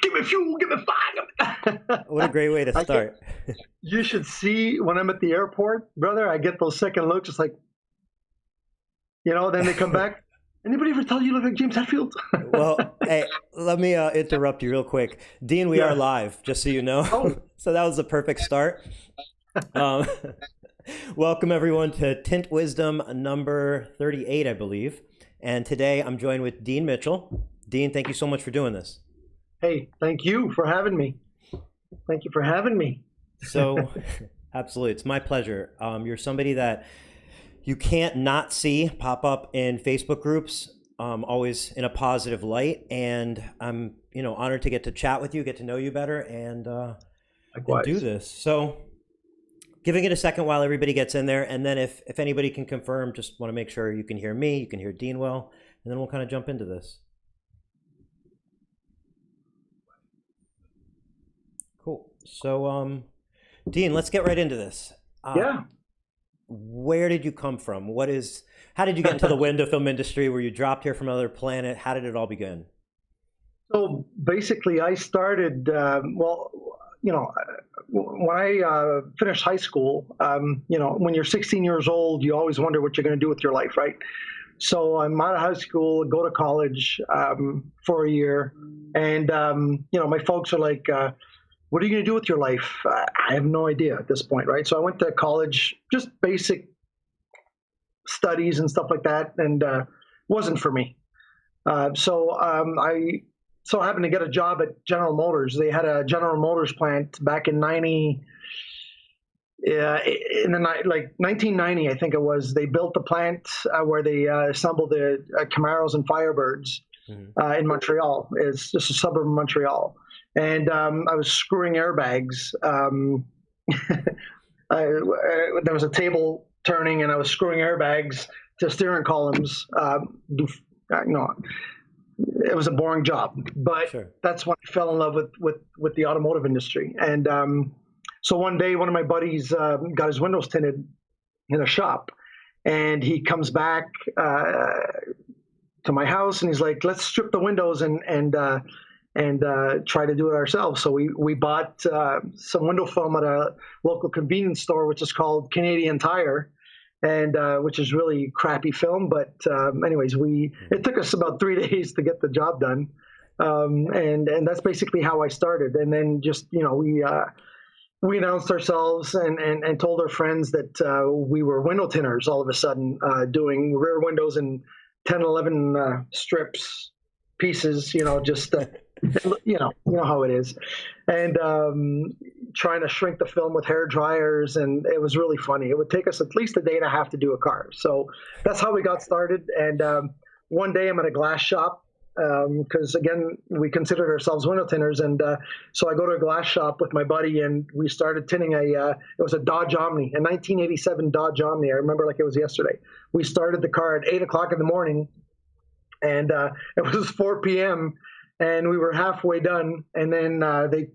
Give me fuel, give me fire. What a great way to start. You should see when I'm at the airport, brother, I get those second looks. It's like, then they come back. Anybody ever tell you look like James Hetfield? Well, hey, let me interrupt you real quick. Dean, we are Yeah. live, just so you know. Oh, So that was the perfect start. Um, welcome, everyone, to Tint Wisdom number 38, I believe. And today I'm joined with Dean Mitchell. Dean, thank you so much for doing this. hey, thank you for having me. Thank you for having me. So, absolutely, it's my pleasure. You're somebody that you can't not see pop up in Facebook groups, always in a positive light. And I'm, honored to get to chat with you, get to know you better, and do Likewise. this. So, giving it a second while everybody gets in there, and then if anybody can confirm, just want to make sure you can hear me, you can hear Dean well, and then we'll kind of jump into this. Cool. So, Dean, let's get right into this. Yeah. Where did you come from? How did you get into the window film industry? Were you dropped here from another planet? How did it all begin? So basically, I started, when I finished high school, when you're 16 years old, you always wonder what you're going to do with your life, right? So I'm out of high school, go to college for a year. And, my folks are like, what are you going to do with your life? I have no idea at this point, right? So I went to college, just basic studies and stuff like that, and wasn't for me. I so happened to get a job at General Motors. They had a General Motors plant back in 1990, I think it was. They built the plant where they assembled the Camaros and Firebirds in Montreal. It's just a suburb of Montreal. And I was screwing airbags. There was a table turning, and I was screwing airbags to steering columns. It was a boring job, but Sure. that's when I fell in love with the automotive industry. And so one day, one of my buddies got his windows tinted in a shop, and he comes back to my house, and he's like, "Let's strip the windows and try to do it ourselves." So we bought some window film at a local convenience store, which is called Canadian Tire, and which is really crappy film. But anyways, it took us about 3 days to get the job done, and that's basically how I started. And then just we announced ourselves and told our friends that we were window tinners all of a sudden, doing rear windows in 10, 11 strips pieces, just you know how it is, and trying to shrink the film with hair dryers, and it was really funny. It would take us at least a day and a half to do a car. So that's how we got started. And one day I'm at a glass shop because again we considered ourselves window tinners, and so I go to a glass shop with my buddy, and we started tinting it was a Dodge Omni, a 1987 Dodge Omni. I remember like it was yesterday. We started the car at 8 o'clock in the morning, and it was 4 p.m. and we were halfway done. And then the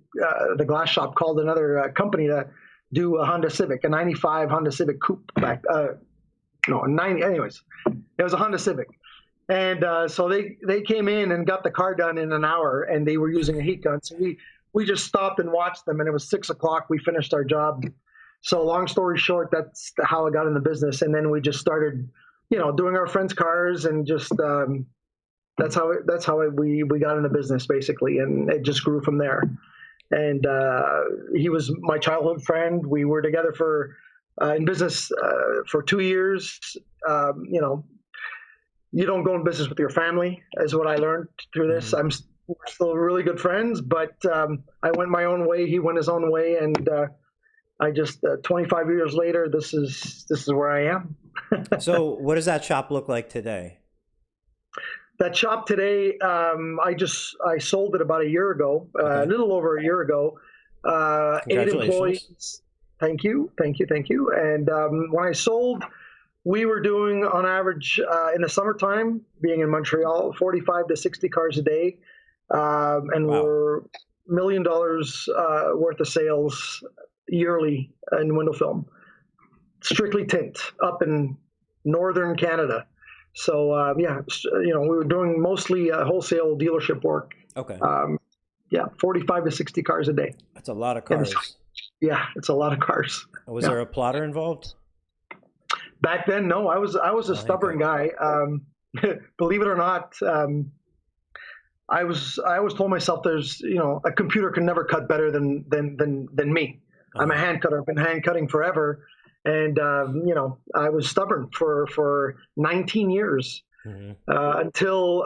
glass shop called another company to do a Honda Civic, a 95 Honda Civic Coupe back. No, a 90. Anyways, it was a Honda Civic. And so they came in and got the car done in an hour, and they were using a heat gun. So we just stopped and watched them, and it was 6 o'clock. We finished our job. So long story short, that's how I got in the business. And then we just started, doing our friends' cars, and just that's how we got in the business basically, and it just grew from there. And he was my childhood friend. We were together in business for 2 years. You don't go in business with your family, is what I learned through this. We're still really good friends, but I went my own way. He went his own way, and I just 25 years later, this is where I am. So what does that shop look like today? That shop today, I sold it about a year ago, Okay. a little over a year ago. 8 Congratulations. employees. Thank you. And when I sold, we were doing on average in the summertime, being in Montreal, 45 to 60 cars a day, and Wow. we're $1 million worth of sales yearly in window film, strictly tint up in northern Canada. So we were doing mostly wholesale dealership work. Okay. Yeah, 45 to 60 cars a day. That's a lot of And cars. yeah, it's a lot of cars. Was Yeah. there a plotter involved? Back then, no, I was a stubborn guy. Believe it or not, I always told myself there's, a computer can never cut better than me. I'm a hand cutter. I've been hand cutting forever. And, I was stubborn for 19 years until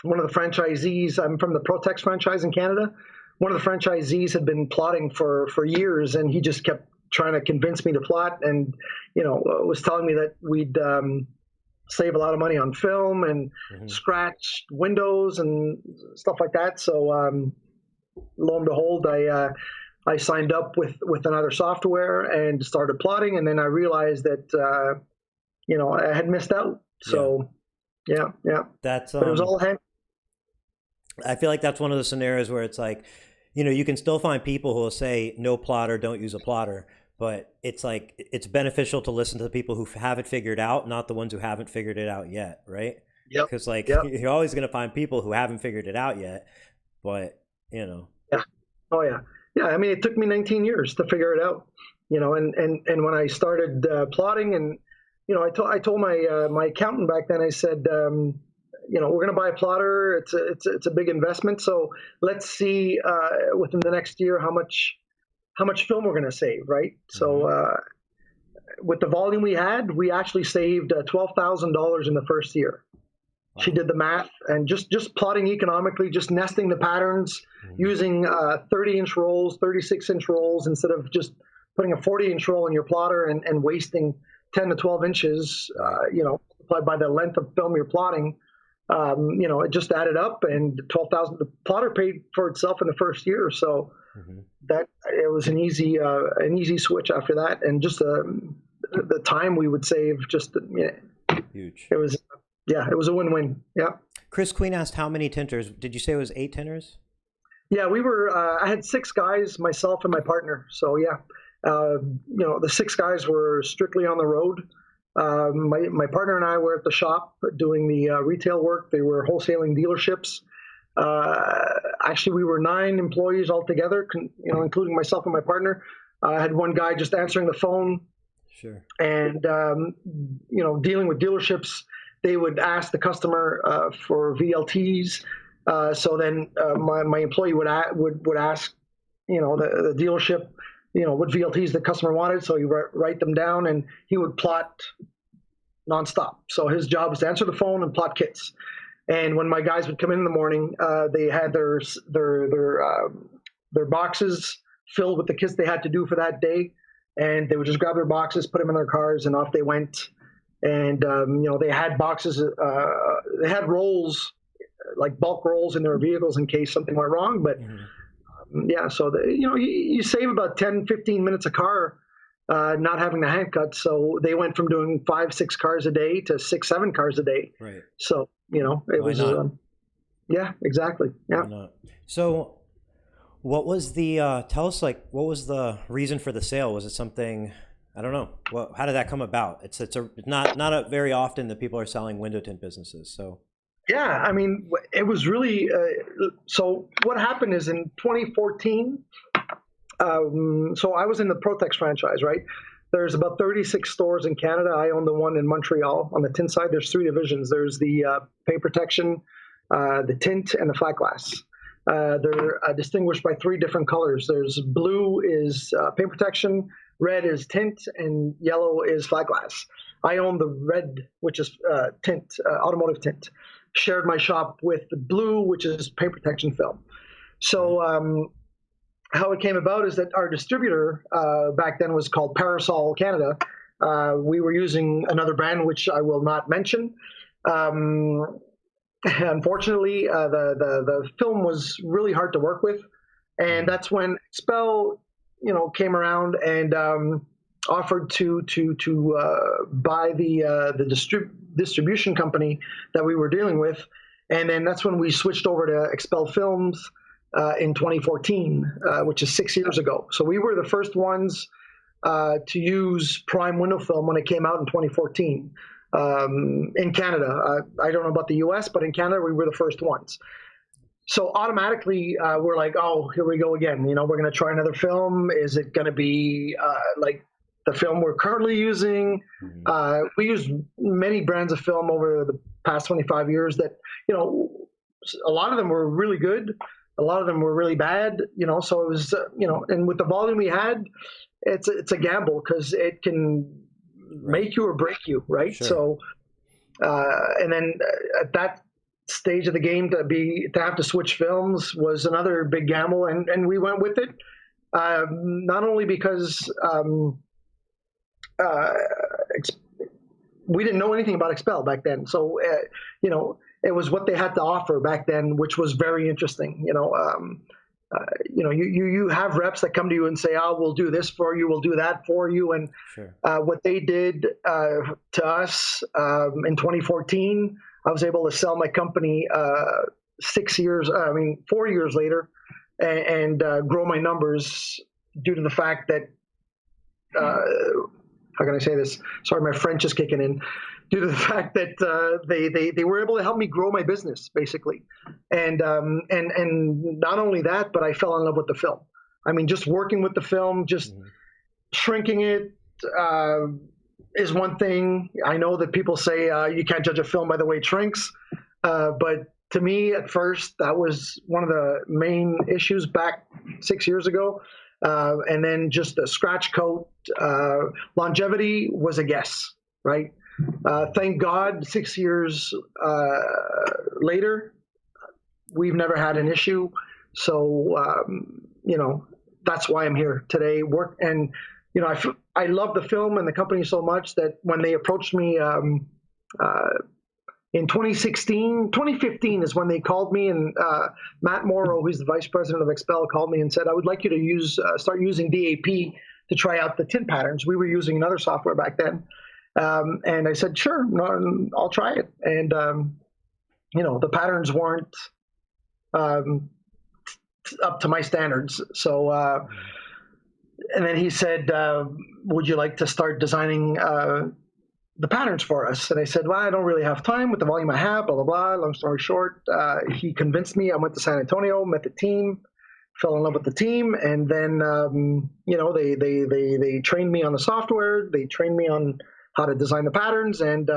one of the franchisees, I'm from the Protex franchise in Canada. One of the franchisees had been plotting for years, and he just kept trying to convince me to plot, and was telling me that we'd save a lot of money on film and scratch windows and stuff like that. So lo and behold, I signed up with another software and started plotting, and then I realized that I had missed out. So yeah. That's but it was all hand. I feel like that's one of the scenarios where it's like, you can still find people who will say no plotter, don't use a plotter, but it's like it's beneficial to listen to the people who have it figured out, not the ones who haven't figured it out yet, right? Yep. Because you're always going to find people who haven't figured it out yet, but Yeah. Oh yeah. Yeah. I mean, it took me 19 years to figure it out. And when I started plotting, and I told my accountant back then, I said, we're going to buy a plotter. It's a big investment. So let's see within the next year how much film we're going to save, right? So with the volume we had, we actually saved $12,000 in the first year. Wow. She did the math, and just plotting economically, just nesting the patterns, using 30-inch rolls, 36-inch rolls, instead of just putting a 40-inch roll in your plotter and wasting 10 to 12 inches, applied by the length of film you're plotting. It just added up, and 12,000. The plotter paid for itself in the first year, so that it was an easy switch after that, and just the time we would save, huge. It was a win-win. Yeah. Chris Queen asked how many tinters. Did you say it was 8 tinters? Yeah, we were. I had 6 guys, myself and my partner. So yeah, the 6 guys were strictly on the road. My partner and I were at the shop doing the retail work. They were wholesaling dealerships. Actually, we were 9 employees altogether, including myself and my partner. I had one guy just answering the phone. Sure. And dealing with dealerships, they would ask the customer for VLTs. So then my employee would ask, the dealership, what VLTs the customer wanted. So he write them down, and he would plot nonstop. So his job was to answer the phone and plot kits. And when my guys would come in the morning, they had their boxes filled with the kits they had to do for that day, and they would just grab their boxes, put them in their cars, and off they went. And they had boxes, they had rolls, like bulk rolls in their vehicles in case something went wrong. But so you save about 10, 15 minutes a car not having the hand cut. So they went from doing 5, 6 cars a day to 6, 7 cars a day. Right. So it was yeah, exactly. Yeah. So what was the tell us, like, what was the reason for the sale? Was it something, I don't know, how did that come about? It's not very often that people are selling window tint businesses. So yeah, I mean, it was really so what happened is in 2014, so I was in the Protex franchise, right? There's about 36 stores in Canada. I own the one in Montreal. On the tint side, there's 3 divisions. There's the paint protection, the tint, and the flat glass. They're distinguished by 3 different colors. There's blue is paint protection, red is tint, and yellow is flat glass. I own the red, which is tint, automotive tint. Shared my shop with the blue, which is paint protection film. So how it came about is that our distributor back then was called Parasol Canada. We were using another brand, which I will not mention. Unfortunately, the film was really hard to work with, and that's when XPEL, came around and offered to buy the distribution company that we were dealing with, and then that's when we switched over to XPEL Films in 2014, which is 6 years ago. So we were the first ones to use prime window film when it came out in 2014 in Canada. I don't know about the US, but in Canada we were the first ones. So automatically we're like, oh, here we go again. You know, we're going to try another film. Is it going to be like the film we're currently using? We use many brands of film over the past 25 years that, you know, a lot of them were really good. A lot of them were really bad, you know, so it was, you know, and with the volume we had, it's a gamble because it can make you or break you, right? Sure. So, and then at that stage of the game to have to switch films was another big gamble, and we went with it, not only because we didn't know anything about XPEL back then, so you know, it was what they had to offer back then, which was very interesting. You know, you have reps that come to you and say, "Oh, we'll do this for you, we'll do that for you," and Sure. what they did to us in 2014, I was able to sell my company 4 years later, and grow my numbers due to the fact that how can I say this? Sorry, my French is kicking in. Due to the fact that they were able to help me grow my business, basically, and not only that, but I fell in love with the film. I mean, just working with the film, just shrinking it is one thing. I know that people say you can't judge a film by the way it shrinks, but to me, at first, that was one of the main issues back 6 years ago. And then just a scratch coat, longevity was a guess, right? Thank God, 6 years later, we've never had an issue. So, you know, that's why I'm here today. And, you know, I love the film and the company so much that when they approached me in 2015 is when they called me, and Matt Morrow, who's the vice president of XPEL, called me and said, I would like you to start using DAP to try out the tint patterns. We were using another software back then. And I said, sure, no, I'll try it. And, you know, the patterns weren't up to my standards. So, and then he said, would you like to start designing the patterns for us? And I said, well, I don't really have time with the volume I have, blah, blah, blah. Long story short, he convinced me. I went to San Antonio, met the team, fell in love with the team. And then, you know, they trained me on the software. They trained me on how to design the patterns. And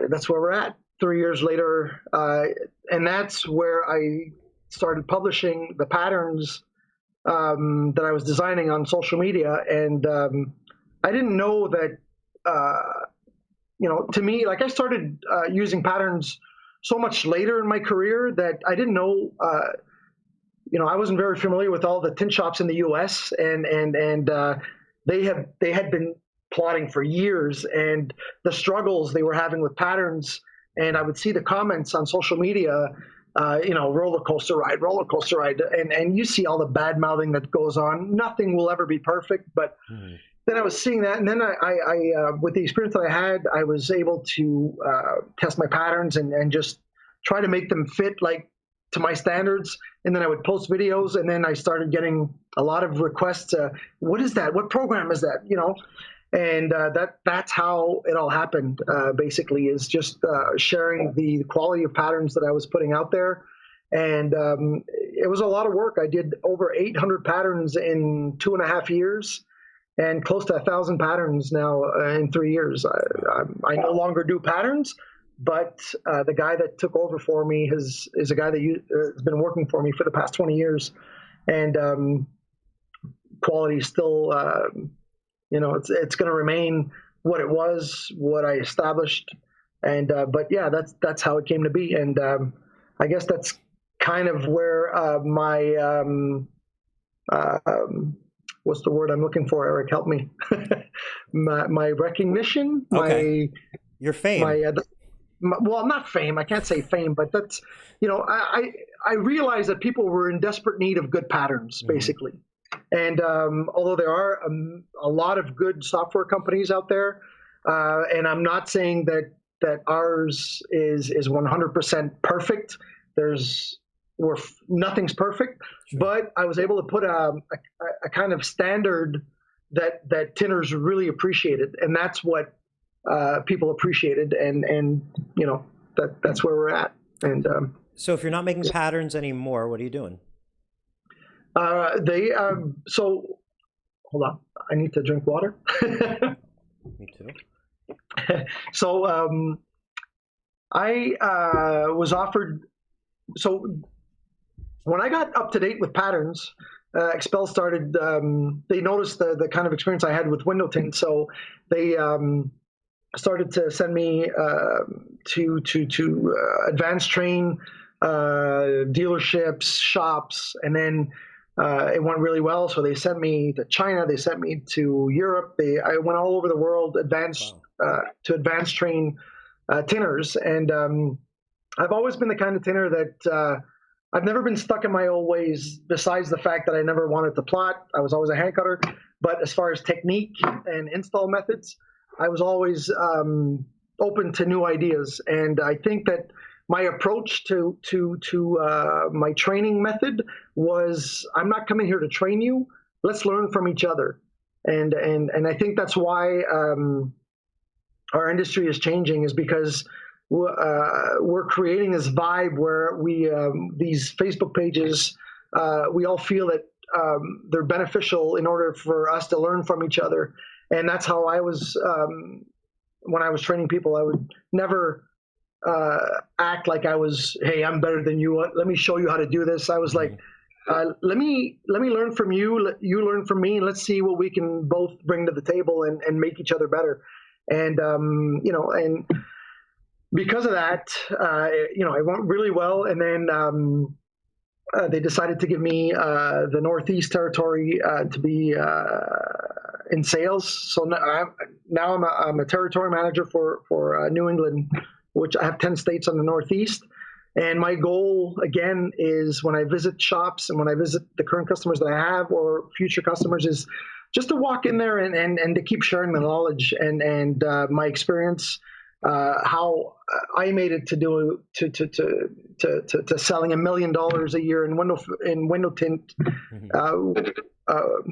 that's where we're at 3 years later. And that's where I started publishing the patterns that I was designing on social media. And I didn't know that, you know, to me, like I started using patterns so much later in my career that I didn't know, you know, I wasn't very familiar with all the tint shops in the U.S. and they had been plotting for years, and the struggles they were having with patterns. And I would see the comments on social media, you know, roller coaster ride, and you see all the bad mouthing that goes on. Nothing will ever be perfect, but then I was seeing that, and then I with the experience that I had, I was able to test my patterns and just try to make them fit like to my standards. And then I would post videos, and then I started getting a lot of requests. What is that? What program is that? You know, and that's how it all happened. Basically, is just sharing the quality of patterns that I was putting out there, and it was a lot of work. I did over 800 patterns in 2.5 years. And close to 1,000 patterns now in 3 years. I no longer do patterns, but the guy that took over for me is a guy that has been working for me for the past 20 years, and quality is still, you know, it's going to remain what it was, what I established, and but yeah, that's how it came to be, and I guess that's kind of where my what's the word I'm looking for, Eric? Help me. my recognition, okay. Your fame. Well, not fame. I can't say fame, but that's, you know, I realized that people were in desperate need of good patterns, basically. And although there are a lot of good software companies out there, and I'm not saying that ours is 100% perfect. Nothing's perfect, sure. But I was able to put a kind of standard that tinters really appreciated, and that's what people appreciated, and you know, that's where we're at. And So if you're not making patterns anymore, what are you doing? So hold on, I need to drink water. Me too. So I was offered. So when I got up to date with patterns, XPEL started. They noticed the kind of experience I had with window tint, so they started to send me to advanced train dealerships, shops, and then it went really well. So they sent me to China, they sent me to Europe. I went all over the world, advanced to advanced train tinners, and I've always been the kind of tinner that I've never been stuck in my old ways. Besides the fact that I never wanted to plot, I was always a hand cutter. But as far as technique and install methods, I was always open to new ideas, and I think that my approach to my training method was, I'm not coming here to train you. Let's learn from each other, and I think that's why our industry is changing, is because we're creating this vibe where these Facebook pages, we all feel that they're beneficial in order for us to learn from each other. And that's how I was, when I was training people. I would never act like I was, hey, I'm better than you. Let me show you how to do this. I was like, let me learn from you. You learn from me, and let's see what we can both bring to the table and make each other better. And and because of that, it went really well. And then they decided to give me the Northeast territory to be in sales. So now I'm a territory manager for New England, which I have 10 states on the Northeast. And my goal, again, is when I visit shops and when I visit the current customers that I have or future customers, is just to walk in there and to keep sharing the knowledge and my experience, how I made it to selling $1 million a year in window tint.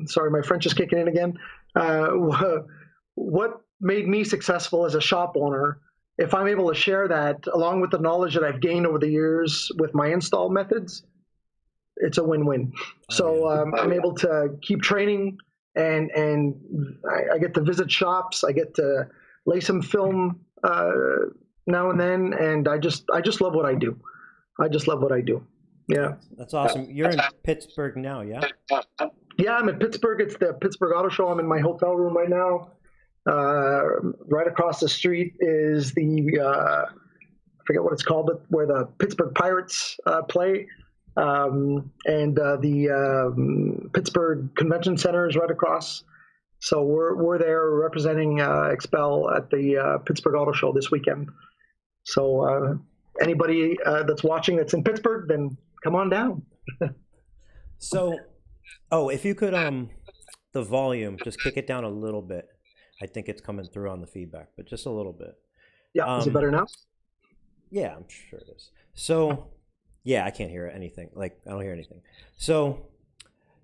Sorry, my French is kicking in again. What made me successful as a shop owner? If I'm able to share that along with the knowledge that I've gained over the years with my install methods, it's a win-win. So I'm able to keep training, and I get to visit shops. I get to lay some film now and then, and I just love what I do. I just love what I do. Yeah. That's awesome. You're in Pittsburgh now, yeah? Yeah, I'm in Pittsburgh. It's the Pittsburgh Auto Show. I'm in my hotel room right now. Right across the street is I forget what it's called, but where the Pittsburgh Pirates play. And the Pittsburgh Convention Center is right across. So we're there representing XPEL at the Pittsburgh Auto Show this weekend. So anybody that's watching that's in Pittsburgh, then come on down. So, if you could, the volume, just kick it down a little bit. I think it's coming through on the feedback, but just a little bit. Yeah, is it better now? Yeah, I'm sure it is. So, yeah, I can't hear anything. Like, I don't hear anything. So,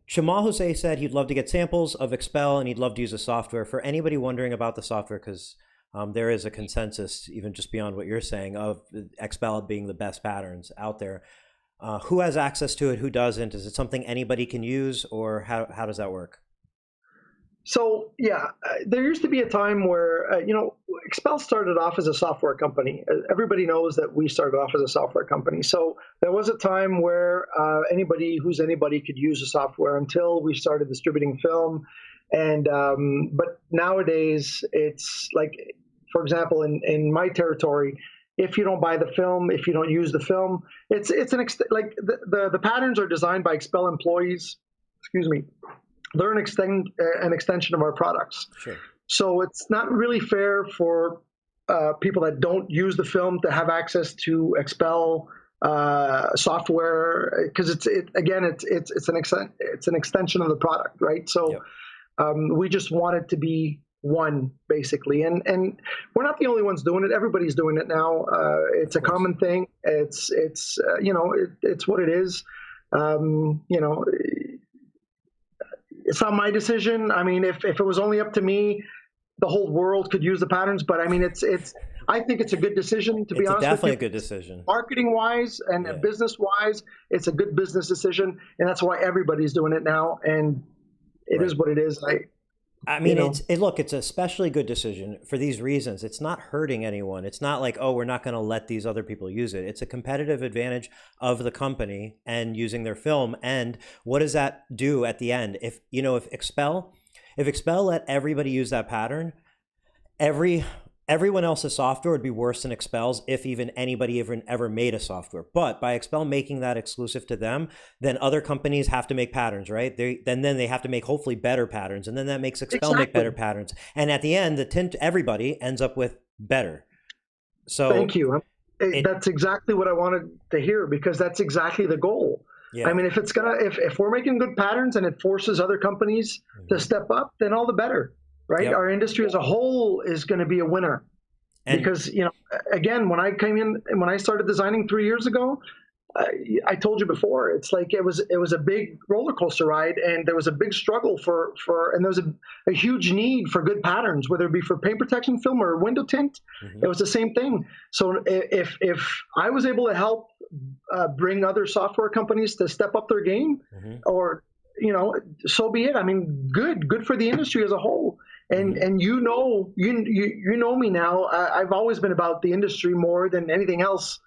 Chamal Jose said he'd love to get samples of XPEL and he'd love to use the software. For anybody wondering about the software, because there is a consensus, even just beyond what you're saying, of XPEL being the best patterns out there. Who has access to it? Who doesn't? Is it something anybody can use, or how does that work? So yeah, there used to be a time where XPEL started off as a software company. Everybody knows that we started off as a software company. So there was a time where anybody could use the software until we started distributing film. And but nowadays it's like, for example, in my territory, if you don't buy the film, if you don't use the film, it's the patterns are designed by XPEL employees. Excuse me. They're an extension of our products. Sure. So it's not really fair for people that don't use the film to have access to XPEL software, because it's an extension of the product, right? So yep. We just want it to be one, basically, and we're not the only ones doing it. Everybody's doing it now. It's a common thing. It's what it is. It's not my decision. I mean, if it was only up to me, the whole world could use the patterns, but I mean, I think it's a good decision, to be It's honest with definitely you. a good decision. Marketing wise and Yeah. business wise, it's a good business decision, and that's why everybody's doing it now. And it is Right. what it is. I mean, look, it's a especially good decision for these reasons. It's not hurting anyone. It's not like, oh, we're not going to let these other people use it. It's a competitive advantage of the company and using their film. And what does that do at the end? If if XPEL let everybody use that pattern, everyone else's software would be worse than XPEL's if even anybody even ever made a software. But by XPEL making that exclusive to them, then other companies have to make patterns, right? Then they have to make hopefully better patterns, and then that makes XPEL make better patterns. And at the end, the tint everybody ends up with better. So thank you. That's exactly what I wanted to hear, because that's exactly the goal. Yeah. I mean, if we're making good patterns and it forces other companies to step up, then all the better. Right, our industry as a whole is going to be a winner, because again, when I started designing 3 years ago, I told you before, it's like it was a big roller coaster ride, and there was a big struggle and there was a huge need for good patterns, whether it be for paint protection film or window tint. It was the same thing. So if I was able to help bring other software companies to step up their game, or so be it. I mean, good for the industry as a whole. And you know me now. I've always been about the industry more than anything else.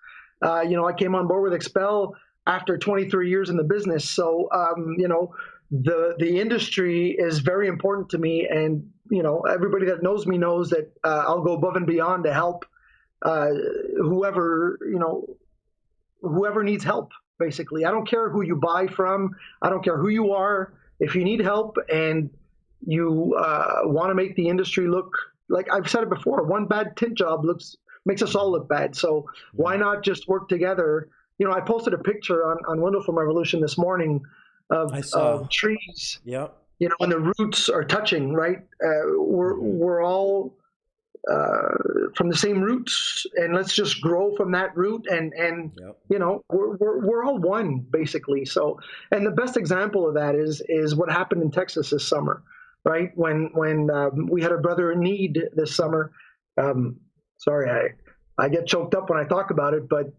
I came on board with XPEL after 23 years in the business. So the industry is very important to me, and everybody that knows me knows that I'll go above and beyond to help whoever needs help. Basically, I don't care who you buy from. I don't care who you are. If you need help and you want to make the industry look, like I've said it before, one bad tint job makes us all look bad. So why not just work together? I posted a picture on Window Film Revolution this morning of trees. Yeah. And the roots are touching. Right. We're all from the same roots, and let's just grow from that root, and we're all one, basically. So, and the best example of that is what happened in Texas this summer, right? When we had a brother in need this summer. Sorry, I get choked up when I talk about it, but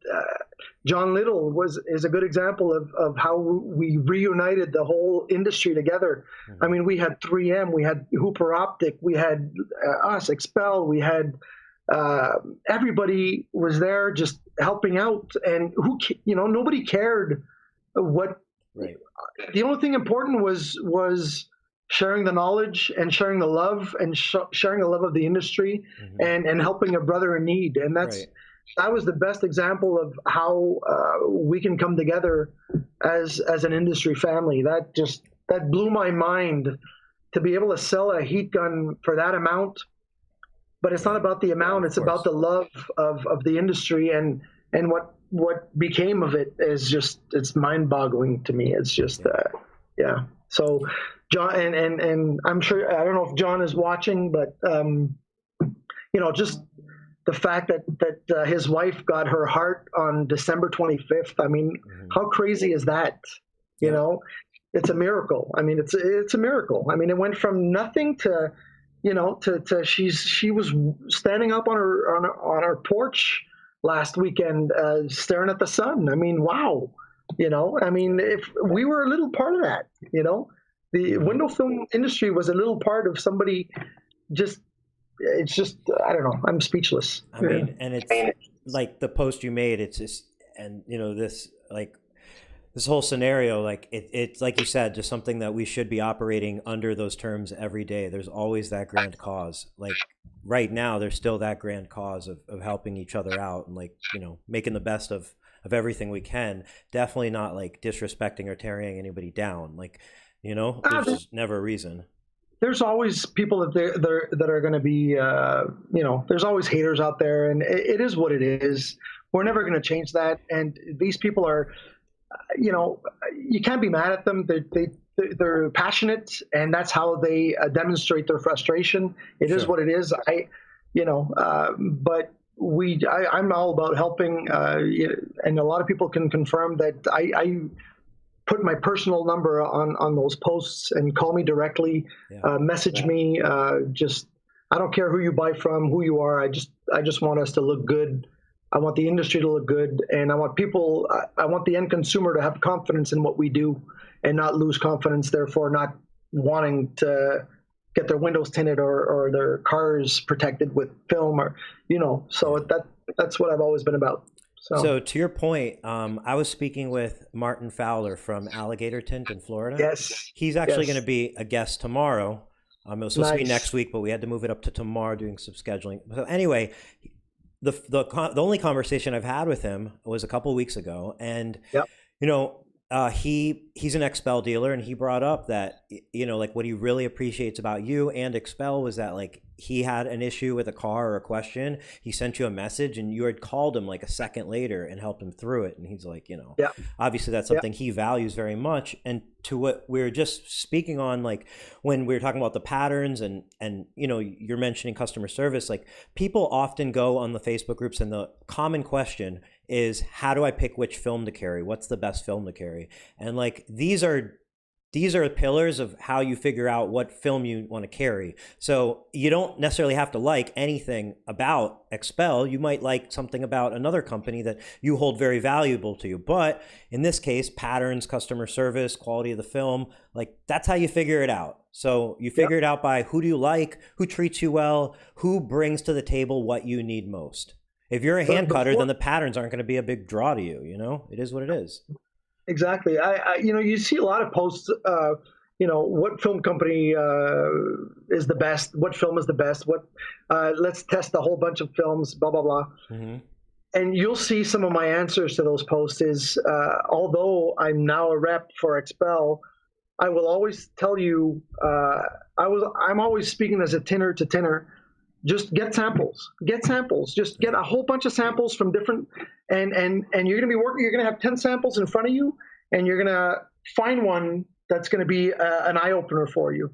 John Little is a good example of how we reunited the whole industry together. I mean, we had 3M, we had Hooper Optic, we had us, XPEL, we had everybody was there just helping out, and nobody cared what. Right. The only thing important was sharing the knowledge and sharing the love and sharing the love of the industry, and helping a brother in need. And that was the best example of how we can come together as an industry family. That blew my mind, to be able to sell a heat gun for that amount. But it's not about the amount, it's about the love of the industry, and what became of it is just, it's mind-boggling to me. It's just so John, and I'm sure, I don't know if John is watching, but just the fact that his wife got her heart on December 25th. I mean, how crazy is that? It's a miracle. I mean, it's a miracle. I mean, it went from nothing to she was standing up on her porch last weekend, staring at the sun. I mean, wow. I mean, if we were a little part of that, the window film industry was a little part of somebody. It's just, I don't know. I'm speechless. I mean, and it's like the post you made. It's just, and this whole scenario, like it's like you said, just something that we should be operating under those terms every day. There's always that grand cause. Like right now, there's still that grand cause of helping each other out, and making the best of everything we can. Definitely not like disrespecting or tearing anybody down. Like, there's just never a reason. There's always people that are going to be, there's always haters out there, and it is what it is. We're never going to change that. And these people are, you can't be mad at them. They're passionate, and that's how they demonstrate their frustration. It is what it is. But I'm all about helping, and a lot of people can confirm that I put my personal number on those posts, and call me directly, message me, just I don't care who you buy from, who you are. I just want us to look good. I want the industry to look good, and I want people. I want the end consumer to have confidence in what we do, and not lose confidence. Therefore, not wanting to get their windows tinted or their cars protected with film, or So that's what I've always been about. So to your point, I was speaking with Martin Fowler from Alligator Tint in Florida. Yes, he's actually yes. going to be a guest tomorrow. It was supposed to be Nice. next week, but we had to move it up to tomorrow, doing some scheduling. So anyway, the only conversation I've had with him was a couple of weeks ago, and Yep. he's an XPEL dealer, and he brought up that like what he really appreciates about you and XPEL was that like he had an issue with a car or a question, he sent you a message, and you had called him like a second later and helped him through it, and he's like, Yeah. obviously that's something he values very much. And to what we were just speaking on, like when we were talking about the patterns and you're mentioning customer service, like people often go on the Facebook groups and the common question is, how do I pick which film to carry? What's the best film to carry? And like these are pillars of how you figure out what film you want to carry. So you don't necessarily have to like anything about XPEL. You might like something about another company that you hold very valuable to you. But in this case, patterns, customer service, quality of the film, like that's how you figure it out. So you figure it out by who do you like, who treats you well, who brings to the table what you need most. If you're a hand cutter, then the patterns aren't going to be a big draw to you. It is what it is. Exactly. You see a lot of posts. What film company is the best? What film is the best? Let's test a whole bunch of films. Blah blah blah. Mm-hmm. And you'll see some of my answers to those posts is, although I'm now a rep for XPEL, I will always tell you, I'm always speaking as a tinner to tinner. Just get samples. Just get a whole bunch of samples from different, and you're going to be working. You're going to have 10 samples in front of you, and you're going to find one that's going to be an eye opener for you.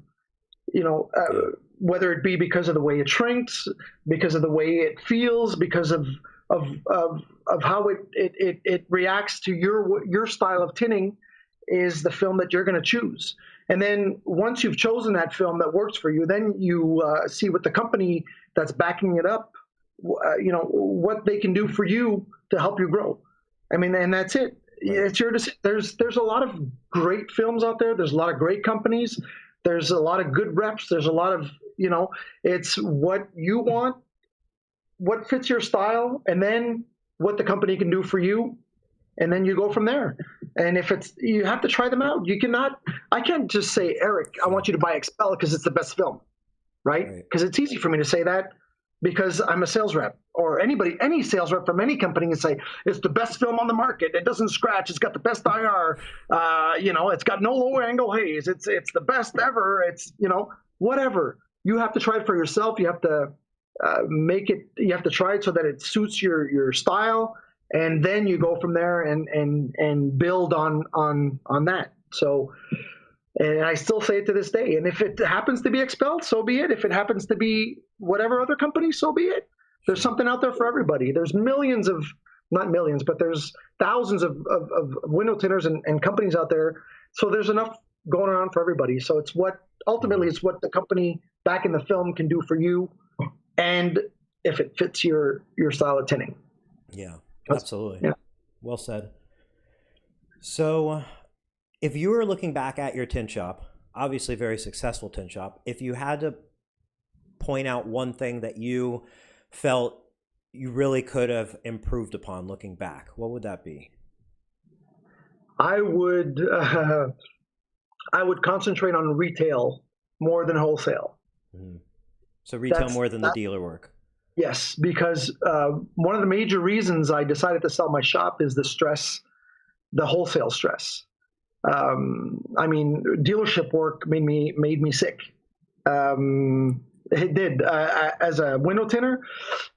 Whether it be because of the way it shrinks, because of the way it feels, because of how it reacts to your style of tinning, is the film that you're going to choose. And then once you've chosen that film that works for you, then you see what the company that's backing it up, what they can do for you to help you grow. I mean, and that's it. It's your decision. There's a lot of great films out there. There's a lot of great companies. There's a lot of good reps. There's a lot of, it's what you want, what fits your style, and then what the company can do for you. And then you go from there. And if you have to try them out. I can't just say, Eric, I want you to buy XPEL because it's the best film, right? Because it's easy for me to say that because I'm a sales rep, or any sales rep from any company can say, it's the best film on the market. It doesn't scratch. It's got the best IR. It's got no low angle haze. It's the best ever. It's, whatever. You have to try it for yourself. You have to you have to try it so that it suits your style. And then you go from there and build on that. So, and I still say it to this day. And if it happens to be XPEL, so be it. If it happens to be whatever other company, so be it. There's something out there for everybody. There's not millions, but there's thousands of window tinners and companies out there. So there's enough going on for everybody. So ultimately it's what the company back in the film can do for you, and if it fits your style of tinning. Yeah. Absolutely. Yeah. Well said. So if you were looking back at your tint shop, obviously a very successful tint shop, if you had to point out one thing that you felt you really could have improved upon looking back, what would that be? I would concentrate on retail more than wholesale. Mm-hmm. So retail more than the dealer work. Yes, because one of the major reasons I decided to sell my shop is the wholesale stress. Dealership work made me sick. It did. As a window tinner,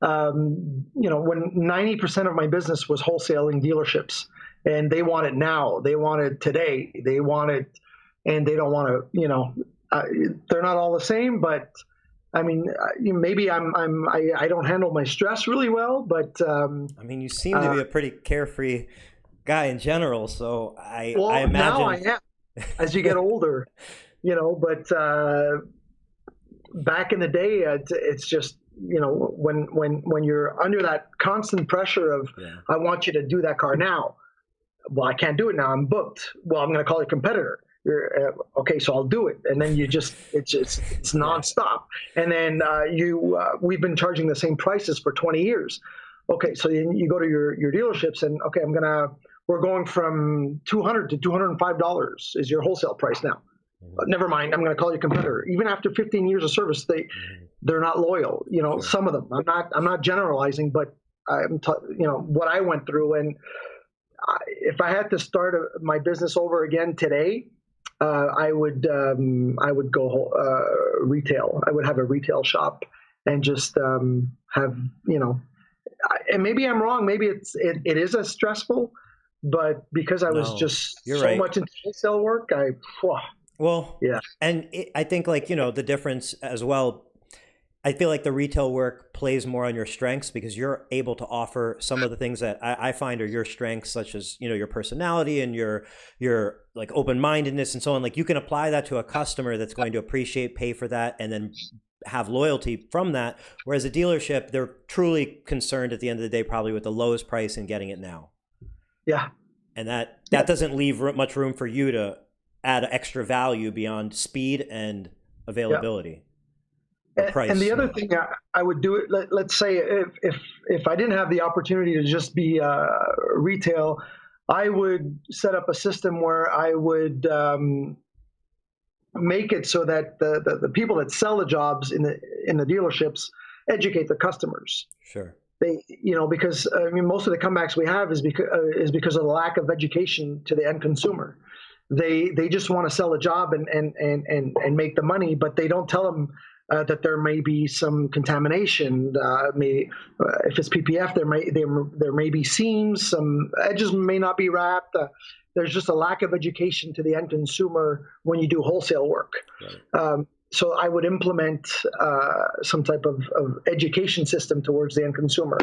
when 90% of my business was wholesaling dealerships, and they want it now, they want it today, they want it, and they don't want to. They're not all the same, but. Maybe I don't handle my stress really well, but you seem to be a pretty carefree guy in general. So I imagine now I am as you get older, But back in the day, it's just, when you're under that constant pressure of, I want you to do that car now. Well, I can't do it now. I'm booked. Well, I'm going to call your competitor. Okay, so I'll do it. And then it's nonstop. And then we've been charging the same prices for 20 years. Okay, so you go to your dealerships and, okay, we're going from $200 to $205 is your wholesale price now. Never mind, I'm going to call your competitor. Even after 15 years of service, they're not loyal. Some of them. I'm not generalizing, but what I went through. And if I had to start my business over again today, I would go retail. I would have a retail shop and just have, and maybe I'm wrong. Maybe it is as stressful, but because I was just so much into wholesale work, and I think the difference as well, I feel like the retail work plays more on your strengths because you're able to offer some of the things that I find are your strengths, such as, your personality and your like open-mindedness and so on. Like you can apply that to a customer that's going to appreciate, pay for that, and then have loyalty from that. Whereas a dealership, they're truly concerned at the end of the day, probably with the lowest price and getting it now. Yeah. And that doesn't leave much room for you to add extra value beyond speed and availability. Yeah. And the other thing I would do it. Let's say if I didn't have the opportunity to just be retail, I would set up a system where I would make it so that the people that sell the jobs in the dealerships educate the customers. Sure. They, because most of the comebacks we have is because of the lack of education to the end consumer. They just want to sell a job and make the money, but they don't tell them that there may be some contamination. If it's PPF, there may be seams, some edges may not be wrapped. There's just a lack of education to the end consumer when you do wholesale work. Right. So I would implement some type of education system towards the end consumer,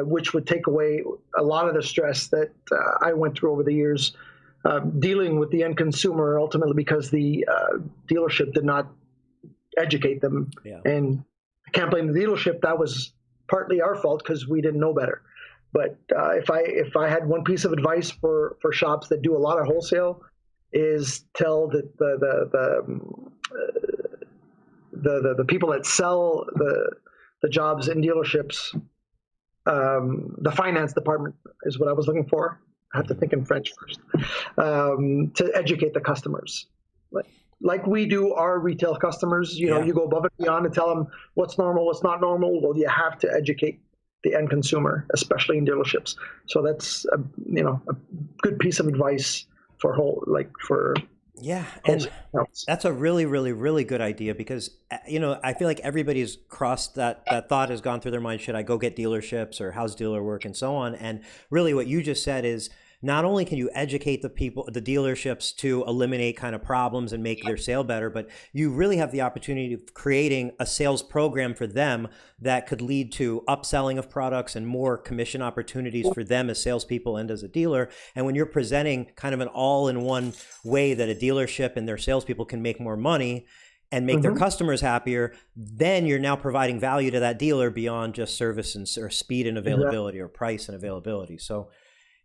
which would take away a lot of the stress that I went through over the years dealing with the end consumer, ultimately because the dealership did not educate them. Yeah. And I can't blame the dealership. That was partly our fault because we didn't know better. But if I had one piece of advice for shops that do a lot of wholesale, is tell the people that sell the jobs in dealerships, the finance department is what I was looking for. I have to think in French first, to educate the customers. Like we do our retail customers, you go above and beyond and tell them what's normal, what's not normal. Well, you have to educate the end consumer, especially in dealerships. So that's a good piece of advice and that's a really, really, really good idea because I feel like everybody's crossed that thought has gone through their mind. Should I go get dealerships or how's dealer work and so on? And really, what you just said is, not only can you educate the dealerships to eliminate kind of problems and make their sale better, but you really have the opportunity of creating a sales program for them that could lead to upselling of products and more commission opportunities for them as salespeople and as a dealer. And when you're presenting kind of an all-in-one way that a dealership and their salespeople can make more money and make their customers happier, then you're now providing value to that dealer beyond just service or speed and availability or price and availability. So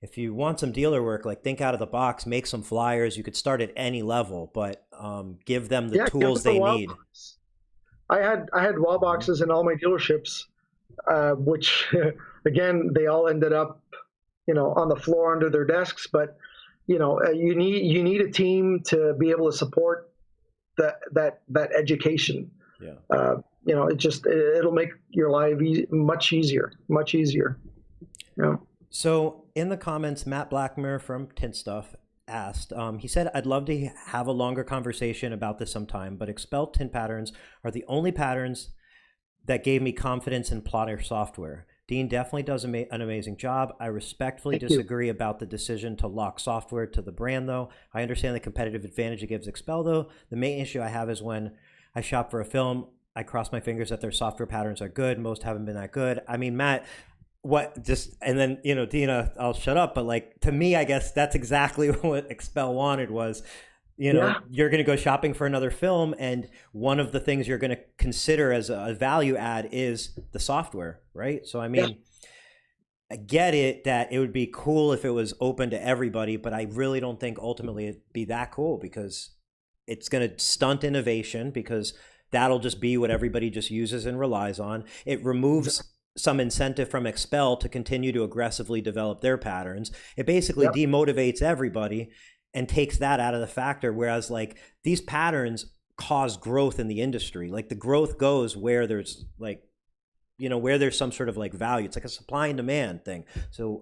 if you want some dealer work, think out of the box, make some flyers. You could start at any level, but give them the tools they need. I had wall boxes in all my dealerships, which again, they all ended up, on the floor under their desks. But you need a team to be able to support that education. Yeah. It'll make your life much easier. Yeah. So in the comments, Matt Blackmer from Tint Stuff asked, he said, I'd love to have a longer conversation about this sometime, but XPEL tint patterns are the only patterns that gave me confidence in plotter software. Dean definitely does an amazing job. I respectfully disagree about the decision to lock software to the brand, though. I understand the competitive advantage it gives XPEL, though. The main issue I have is when I shop for a film, I cross my fingers that their software patterns are good. Most haven't been that good. I mean, Matt, and then, Dina, I'll shut up. But to me, I guess that's exactly what XPEL wanted was, You know, you're going to go shopping for another film, and one of the things you're going to consider as a value add is the software, right? So, I mean, I get it that it would be cool if it was open to everybody, but I really don't think ultimately it'd be that cool, because it's going to stunt innovation, because that'll just be what everybody just uses and relies on. It removes some incentive from XPEL to continue to aggressively develop their patterns. It basically demotivates everybody and takes that out of the factor. Whereas like these patterns cause growth in the industry. Like the growth goes where there's like, you know, where there's some sort of like value. It's like a supply and demand thing. So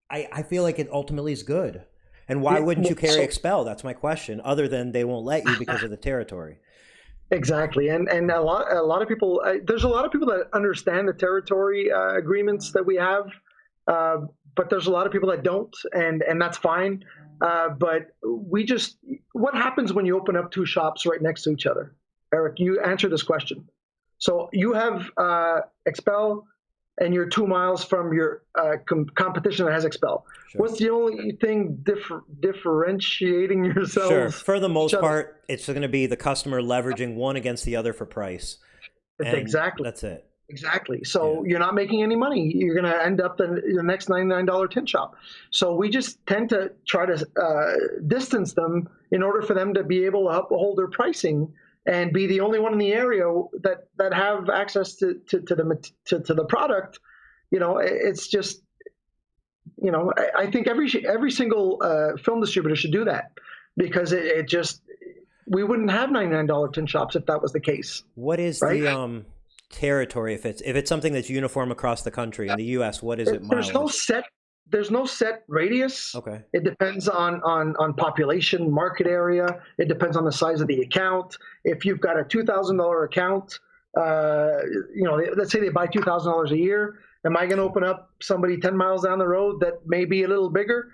I feel like it ultimately is good. And why wouldn't you carry XPEL? That's my question, other than they won't let you because of the territory. Exactly, and a lot of people. There's a lot of people that understand the territory agreements that we have, but there's a lot of people that don't, and that's fine. But what happens when you open up two shops right next to each other? Eric, you answer this question. So you have XPEL, and you're 2 miles from your competition that has XPEL. Sure. What's the only thing differentiating yourselves? Sure. For the most part, it's going to be the customer leveraging one against the other for price. Exactly. That's it. Exactly. So you're not making any money. You're going to end up in the next $99 tint shop. So we just tend to try to distance them in order for them to be able to uphold their pricing and be the only one in the area that have access to the product. You know, it's just, you know, I think every single film distributor should do that, because it just, we wouldn't have $99 tint shops if that was the case. What is the territory, if it's something that's uniform across the country? In the U.S., what is it? There's no set radius. Okay. It depends on population, market area. It depends on the size of the account. If you've got a $2,000 account, you know, let's say they buy $2,000 a year. Am I going to open up somebody 10 miles down the road that may be a little bigger?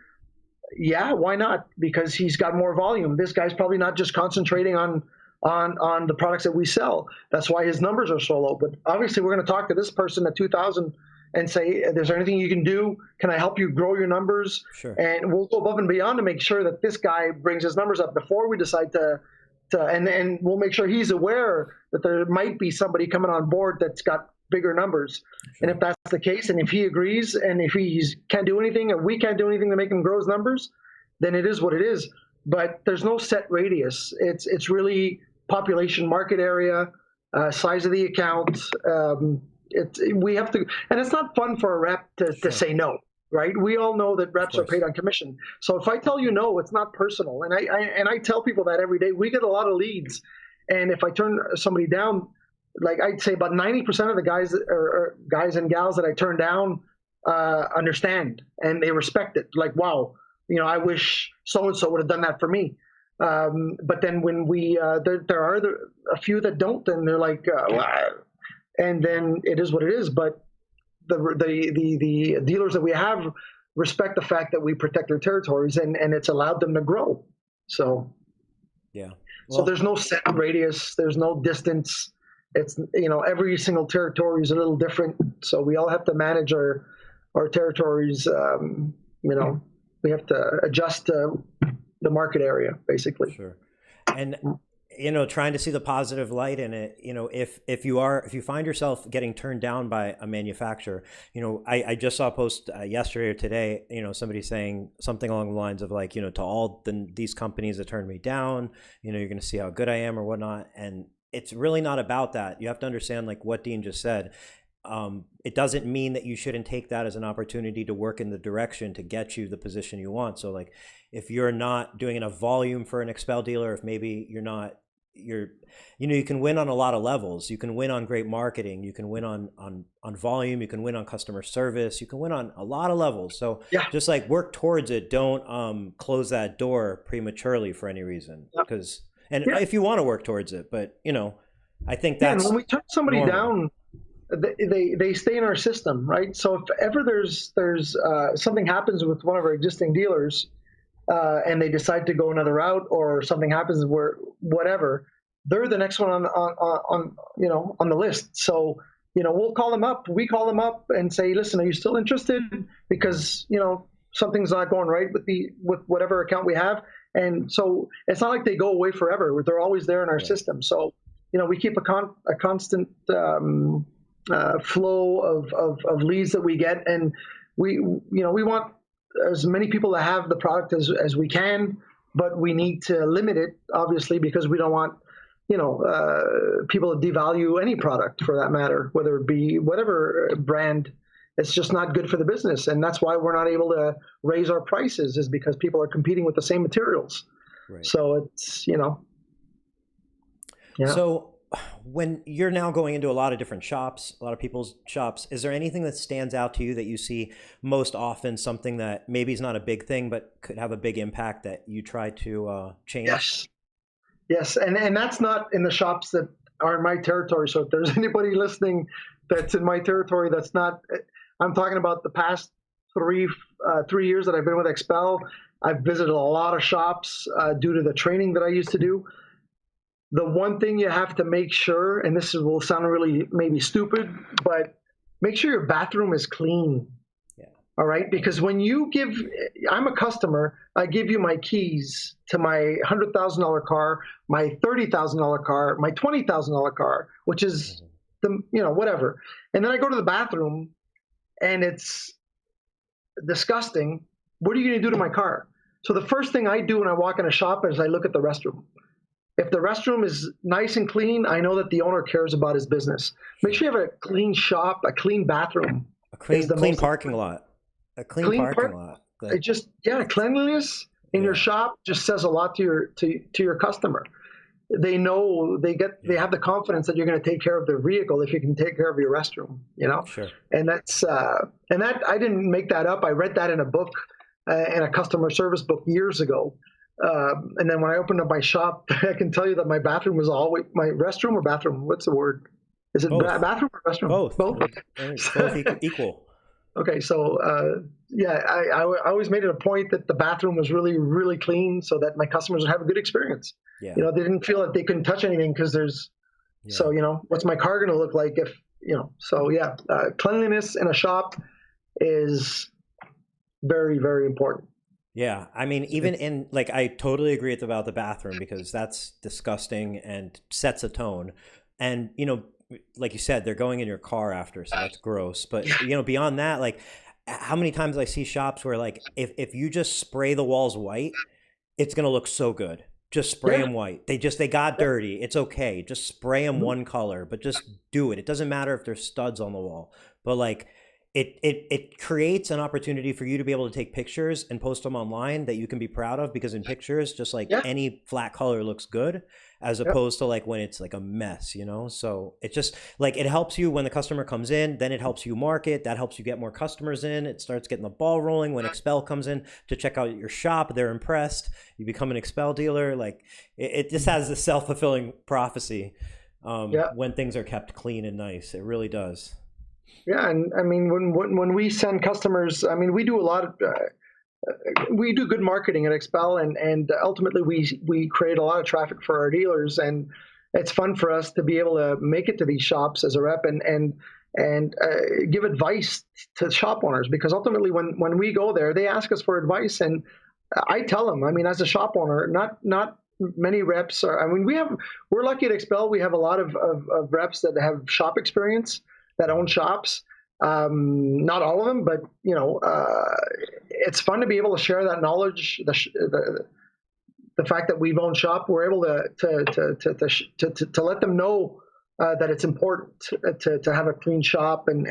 Yeah, why not? Because he's got more volume. This guy's probably not just concentrating on the products that we sell. That's why his numbers are so low. But obviously, we're going to talk to this person at 2,000 and say, is there anything you can do? Can I help you grow your numbers? Sure. And we'll go above and beyond to make sure that this guy brings his numbers up before we decide and we'll make sure he's aware that there might be somebody coming on board that's got bigger numbers. Sure. And if that's the case, and if he agrees, and if he can't do anything, and we can't do anything to make him grow his numbers, then it is what it is. But there's no set radius. It's really population, market area, size of the account. We have to, and it's not fun for a rep to say no, right? We all know that reps are paid on commission. So if I tell you no, it's not personal. And I tell people that every day. We get a lot of leads, and if I turn somebody down, like I'd say about 90% of the guys or guys and gals that I turn down understand, and they respect it. Like, wow, you know, I wish so-and-so would have done that for me. But then when there are a few that don't, and they're like, and then it is what it is. But the dealers that we have respect the fact that we protect their territories, and it's allowed them to grow. So, yeah. So there's no set radius. There's no distance. It's, you know, every single territory is a little different. So we all have to manage our territories. You know, we have to adjust to the market area, basically. Sure. And, you know, trying to see the positive light in it, you know, if you find yourself getting turned down by a manufacturer, you know, I just saw a post yesterday or today, you know, somebody saying something along the lines of like, you know, to all these companies that turned me down, you know, you're going to see how good I am or whatnot. And it's really not about that. You have to understand, like what Dean just said. It doesn't mean that you shouldn't take that as an opportunity to work in the direction to get you the position you want. So like if you're not doing enough volume for an XPEL dealer, if maybe you know, you can win on a lot of levels. You can win on great marketing. You can win on volume. You can win on customer service. You can win on a lot of levels. So just like work towards it. Don't close that door prematurely for any reason. Because if you want to work towards it, but you know, I think that's when we turn somebody down, they stay in our system, right? So if ever there's something happens with one of our existing dealers, and they decide to go another route, or something happens where whatever, they're the next one on the list. So, you know, we'll call them up. We call them up and say, listen, are you still interested? Because, you know, something's not going right with whatever account we have. And so it's not like they go away forever. They're always there in our system. So, we keep a constant flow of leads that we get, and we want as many people to have the product as we can, but we need to limit it, obviously, because we don't want people to devalue any product, for that matter, whether it be whatever brand. It's just not good for the business, and that's why we're not able to raise our prices, is because people are competing with the same materials. Right. So it's So when you're now going into a lot of different shops, a lot of people's shops, is there anything that stands out to you that you see most often, something that maybe is not a big thing but could have a big impact that you try to change? Yes, and that's not in the shops that are in my territory. So if there's anybody listening that's in my territory, that's not. I'm talking about the past 3 years that I've been with XPEL. I've visited a lot of shops due to the training that I used to do. The one thing you have to make sure, and this will sound really maybe stupid, but make sure your bathroom is clean. Yeah. All right? Because when I'm a customer, I give you my keys to my $100,000 car, my $30,000 car, my $20,000 car, which is whatever. And then I go to the bathroom and it's disgusting. What are you going to do to my car? So the first thing I do when I walk in a shop is I look at the restroom. If the restroom is nice and clean, I know that the owner cares about his business. Make sure you have a clean shop, a clean bathroom. A clean parking lot. A clean parking lot. It just, cleanliness in your shop just says a lot to your customer. They know they have the confidence that you're going to take care of their vehicle if you can take care of your restroom, Sure. And that's that I didn't make that up. I read that in a book, in a customer service book years ago. And then when I opened up my shop, I can tell you that my bathroom was always my restroom or bathroom. What's the word? Is it bathroom or restroom? Both. Both Equal. Okay, so I always made it a point that the bathroom was really, really clean, so that my customers would have a good experience. Yeah. They didn't feel that they couldn't touch anything because there's. Yeah. So what's my car going to look like if So cleanliness in a shop is very, very important. Yeah, I mean, even in I totally agree about the bathroom, because that's disgusting and sets a tone, and like you said, they're going in your car after, so that's gross. But beyond that, how many times I see shops where if you just spray the walls white, it's gonna look so good. Just spray them white. They got dirty. It's okay. Just spray them one color, but just do it. It doesn't matter if there's studs on the wall, but it creates an opportunity for you to be able to take pictures and post them online that you can be proud of, because in pictures, just any flat color looks good, as opposed to when it's a mess, So it just it helps you when the customer comes in, then it helps you market, that helps you get more customers in. It starts getting the ball rolling. When XPEL comes in to check out your shop, they're impressed. You become an XPEL dealer. It just has this self-fulfilling prophecy when things are kept clean and nice. It really does. Yeah, and I mean, when we send customers, I mean, we do a lot of, we do good marketing at XPEL, and ultimately we create a lot of traffic for our dealers, and it's fun for us to be able to make it to these shops as a rep and give advice to shop owners, because ultimately when we go there, they ask us for advice, and I tell them, I mean, as a shop owner, not many reps are, I mean, we're lucky at XPEL, we have a lot of reps that have shop experience, that own shops. Not all of them, but it's fun to be able to share that knowledge. The fact that we've owned shop, we're able to let them know that it's important to have a clean shop, and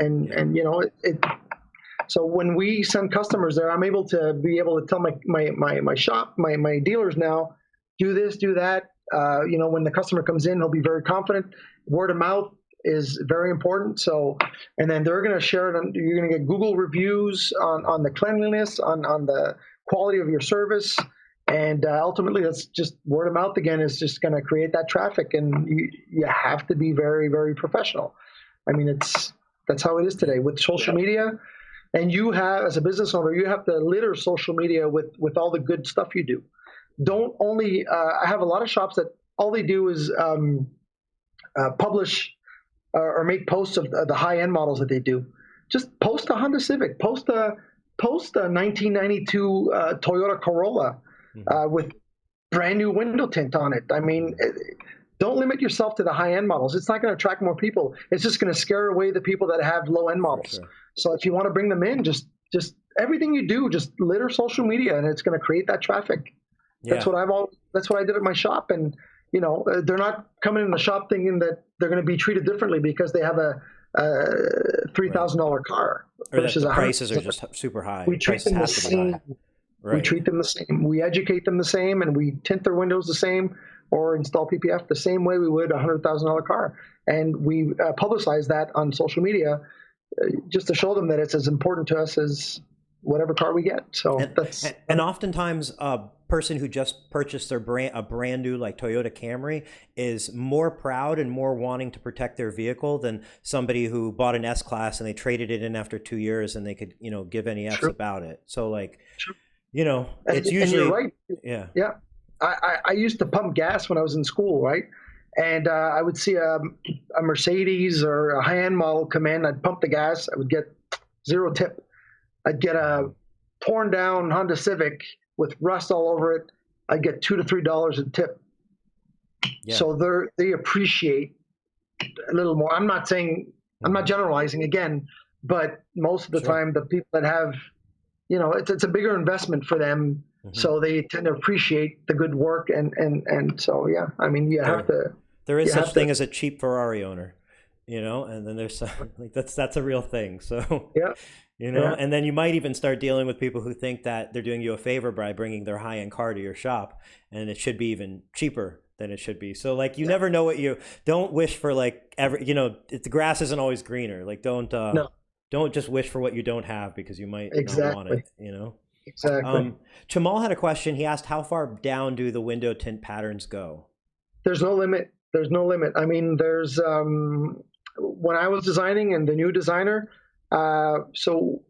So when we send customers there, I'm able to tell my shop, my dealers now, do this, do that. When the customer comes in, he'll be very confident. Word of mouth is very important. So, and then they're going to share it. You're going to get Google reviews on the cleanliness, on the quality of your service, and ultimately, that's just word of mouth again is just going to create that traffic. And you have to be very, very professional. I mean, that's how it is today with social media. And you have, as a business owner, you have to litter social media with all the good stuff you do. Don't only. I have a lot of shops that all they do is publish or make posts of the high-end models that they do. Just post a Honda Civic, post a 1992 Toyota Corolla with brand new window tint on it. I mean, don't limit yourself to the high end models. It's not going to attract more people. It's just going to scare away the people that have low end models. Sure. So if you want to bring them in, just everything you do, just litter social media, and it's going to create that traffic. Yeah. That's what I did at my shop. And they're not coming in the shop thinking that they're going to be treated differently because they have a $3,000 car, or that the prices are just super high. We treat them the same. Right. We treat them the same. We educate them the same, and we tint their windows the same, or install PPF the same way we would a $100,000 car. And we publicize that on social media just to show them that it's as important to us as whatever car we get. So and oftentimes a person who just purchased a brand new like Toyota Camry is more proud and more wanting to protect their vehicle than somebody who bought an S-Class and they traded it in after 2 years and they could give any F's about it. So like it's usually, and you're right. Yeah. I used to pump gas when I was in school, right? And I would see a Mercedes or a high-end model come in. I'd pump the gas. I would get 0 tip. I'd get a torn down Honda Civic with rust all over it. I'd get $2 to $3 a tip. Yeah. So they appreciate a little more. I'm not generalizing again, but most of the time the people that have, it's a bigger investment for them. Mm-hmm. So they tend to appreciate the good work. And so, yeah, I mean, there is such thing as a cheap Ferrari owner, and then there's like, that's a real thing. So, yeah. And then you might even start dealing with people who think that they're doing you a favor by bringing their high-end car to your shop, and it should be even cheaper than it should be. So like, you never know don't wish for like the grass isn't always greener. Like don't just wish for what you don't have because you might not want it, Exactly. Chamal had a question. He asked, how far down do the window tint patterns go? There's no limit. I mean, there's, when I was designing and the new designer, so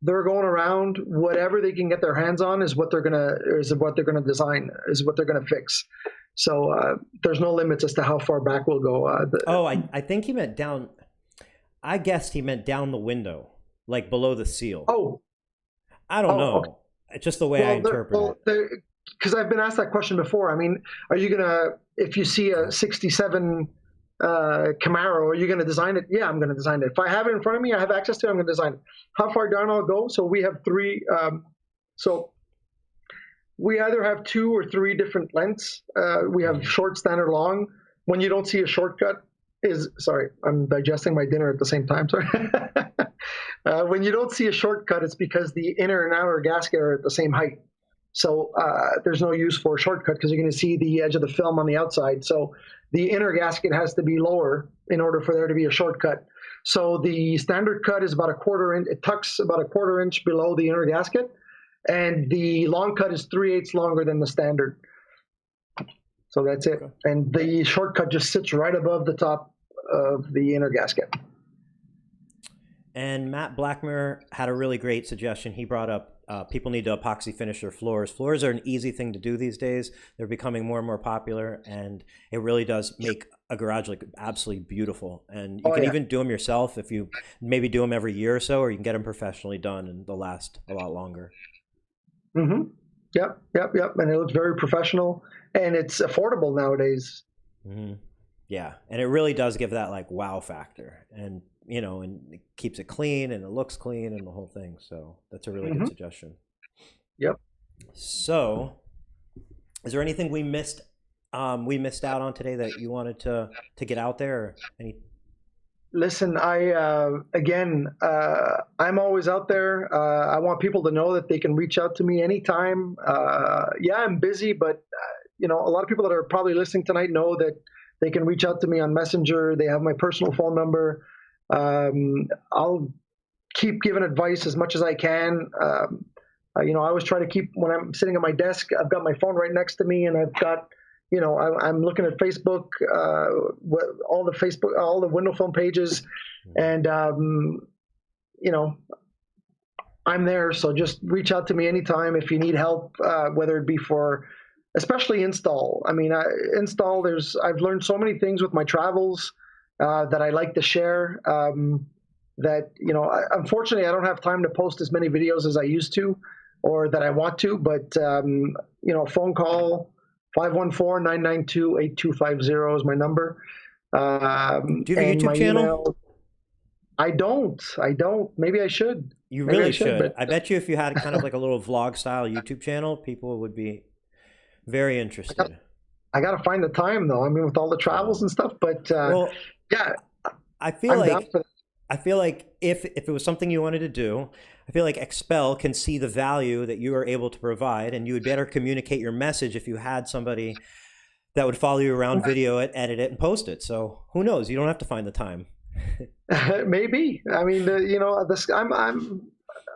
they're going around whatever they can get their hands on is what they're gonna design, is what they're gonna fix. So there's no limits as to how far back we'll go. I think he meant down. I guessed he meant down the window, like below the seal. Oh, I don't know. Okay. It's just the way I interpret it. Because I've been asked that question before. I mean, are you gonna, if you see a '67 Camaro, are you going to design it? Yeah, I'm going to design it. If I have it in front of me, I have access to it, I'm going to design it. How far down I'll go? So we have 3. So we either have 2 or 3 different lengths. We have short, standard, long. When you don't see a shortcut sorry, I'm digesting my dinner at the same time. Sorry. When you don't see a shortcut, it's because the inner and outer gasket are at the same height. So there's no use for a shortcut because you're going to see the edge of the film on the outside. So the inner gasket has to be lower in order for there to be a shortcut. So the standard cut is about a 1/4 inch. It tucks about a 1/4 inch below the inner gasket, and the long cut is 3/8 longer than the standard. So that's it. Okay. And the shortcut just sits right above the top of the inner gasket. And Matt Blackmer had a really great suggestion. He brought up people need to epoxy finish their floors. Floors are an easy thing to do these days. They're becoming more and more popular, and it really does make a garage look absolutely beautiful. And you can even do them yourself if you maybe do them every year or so, or you can get them professionally done, and they'll last a lot longer. Mm-hmm. Yep. And it looks very professional, and it's affordable nowadays. Mm-hmm. Yeah, and it really does give that like wow factor, and and it keeps it clean and it looks clean and the whole thing. So that's a really good suggestion. Yep. So, is there anything we missed out on today that you wanted to get out there? Or Listen, I'm always out there. I want people to know that they can reach out to me anytime. I'm busy, but a lot of people that are probably listening tonight know that they can reach out to me on Messenger. They have my personal phone number. I'll keep giving advice as much as I can. I always try to keep, when I'm sitting at my desk, I've got my phone right next to me, and I've got, I'm looking at Facebook, all the window film pages, and, I'm there. So just reach out to me anytime if you need help, whether it be for, especially install. I mean, I've learned so many things with my travels that I like to share. Unfortunately, I don't have time to post as many videos as I used to. or that I want to, but phone call 514-992-8250 is my number. Do you have a And YouTube my channel? email, I don't. Maybe I should. You Maybe I really should, should. but I bet you if you had kind of like a little vlog style YouTube channel, people would be very I got interested. I got to find the time though. I mean, with all the travels Oh. and stuff, but Well, yeah, I feel I'm down like for that. if it was something you wanted to do, I feel like XPEL can see the value that you are able to provide, and you would better communicate your message if you had somebody that would follow you around, video it, edit it, and post it. So who knows? You don't have to find the time. Maybe. I mean,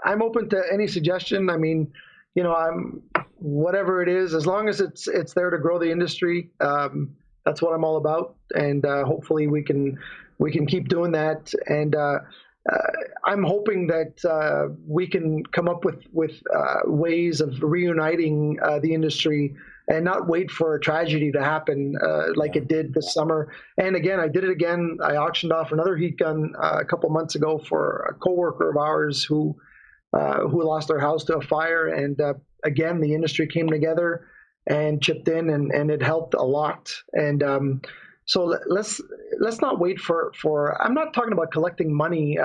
I'm open to any suggestion. I mean, I'm whatever it is, as long as it's there to grow the industry. That's what I'm all about, and hopefully we can keep doing that. And I'm hoping that we can come up with ways of reuniting the industry and not wait for a tragedy to happen like Yeah. it did this summer. And again, I did it again. I auctioned off another heat gun a couple months ago for a coworker of ours who lost their house to a fire. And again, the industry came together and chipped in, and it helped a lot. And so let's not wait for. I'm not talking about collecting money.